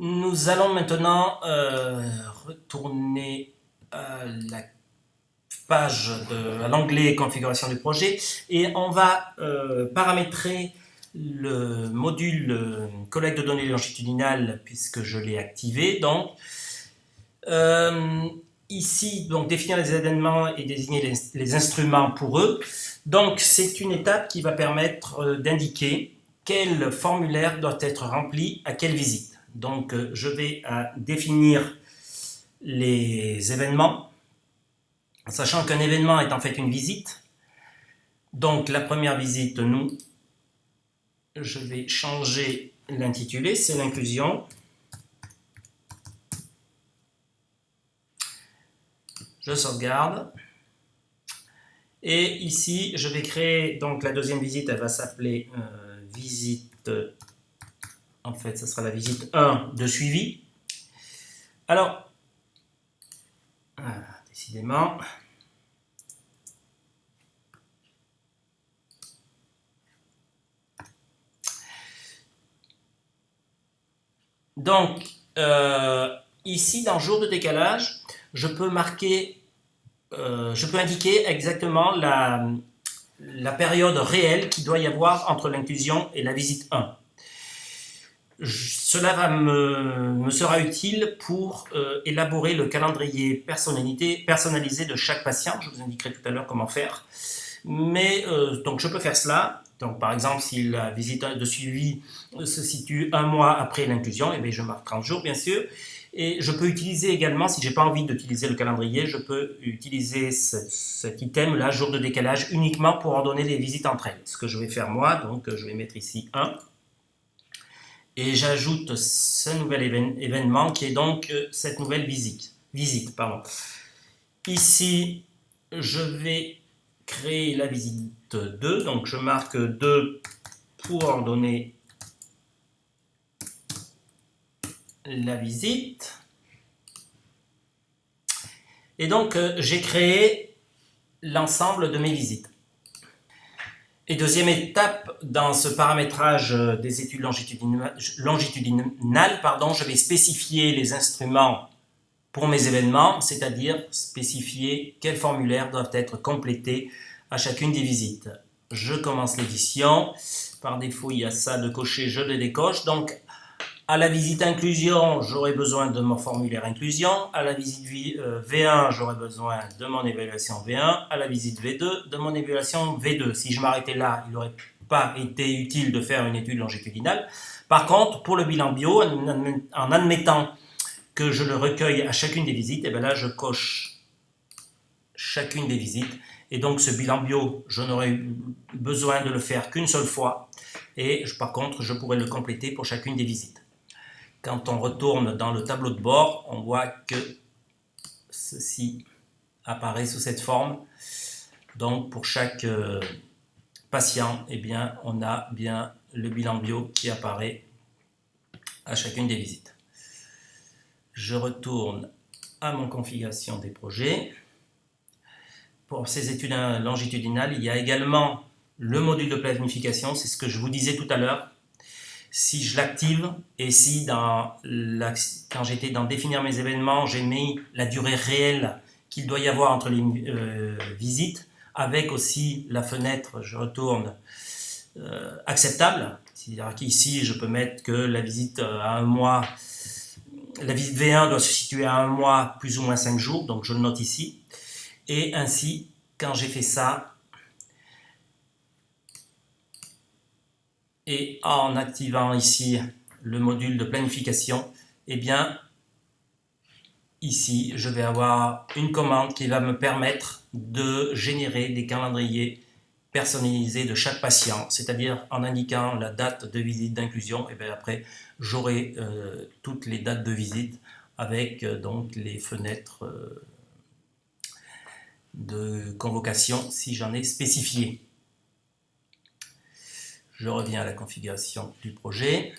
Nous allons maintenant retourner à la page à l'onglet configuration du projet et on va paramétrer le module collecte de données longitudinales puisque je l'ai activé. Donc, ici, donc, définir les événements et désigner les instruments pour eux. Donc, c'est une étape qui va permettre d'indiquer quel formulaire doit être rempli à quelle visite. Donc, je vais définir les événements, sachant qu'un événement est en fait une visite. Donc, la première visite, je vais changer l'intitulé, c'est l'inclusion. Je sauvegarde. Et ici, je vais créer, donc la deuxième visite, elle va s'appeler visite, en fait, ce sera la visite 1 de suivi. Alors, décidément, donc, ici, dans jour de décalage, je peux indiquer exactement la période réelle qu'il doit y avoir entre l'inclusion et la visite 1. Cela me sera utile pour élaborer le calendrier personnalisé de chaque patient. Je vous indiquerai tout à l'heure comment faire. Mais donc je peux faire cela. Donc par exemple, si la visite de suivi se situe un mois après l'inclusion, eh bien, je marque 30 jours bien sûr. Et je peux utiliser également, si j'ai pas envie d'utiliser le calendrier, je peux utiliser cet item là, jour de décalage, uniquement pour ordonner les visites entre elles. Ce que je vais faire moi, donc je vais mettre ici 1. Et j'ajoute ce nouvel événement qui est donc cette nouvelle visite. Ici, je vais créer la visite 2, donc je marque 2 pour ordonner la visite. Et donc, j'ai créé l'ensemble de mes visites. Et deuxième étape, dans ce paramétrage des études longitudinales, je vais spécifier les instruments pour mes événements, c'est-à-dire spécifier quels formulaires doivent être complétés à chacune des visites. Je commence l'édition. Par défaut, il y a ça de cocher, je le décoche. Donc, à la visite inclusion, j'aurai besoin de mon formulaire inclusion. À la visite V1, j'aurai besoin de mon évaluation V1. À la visite V2, de mon évaluation V2. Si je m'arrêtais là, il n'aurait pas été utile de faire une étude longitudinale. Par contre, pour le bilan bio, en admettant que je le recueille à chacune des visites, et bien là, je coche chacune des visites. Et donc, ce bilan bio, je n'aurai besoin de le faire qu'une seule fois. Et par contre, je pourrai le compléter pour chacune des visites. Quand on retourne dans le tableau de bord, on voit que ceci apparaît sous cette forme. Donc, pour chaque patient, eh bien, on a bien le bilan bio qui apparaît à chacune des visites. Je retourne à mon configuration des projets. Pour ces études longitudinales, il y a également le module de planification, c'est ce que je vous disais tout à l'heure. Si je l'active et si quand j'étais dans définir mes événements, j'ai mis la durée réelle qu'il doit y avoir entre les visites, avec aussi la fenêtre, je retourne, acceptable. C'est-à-dire qu'ici, je peux mettre que la visite à un mois, la visite V1 doit se situer à un mois, plus ou moins 5 jours, donc je le note ici. Et ainsi, quand j'ai fait ça, et en activant ici le module de planification, eh bien, ici, je vais avoir une commande qui va me permettre de générer des calendriers personnalisés de chaque patient, c'est-à-dire en indiquant la date de visite d'inclusion, et bien après, j'aurai toutes les dates de visite avec donc les fenêtres de convocation si j'en ai spécifié. Je reviens à la configuration du projet.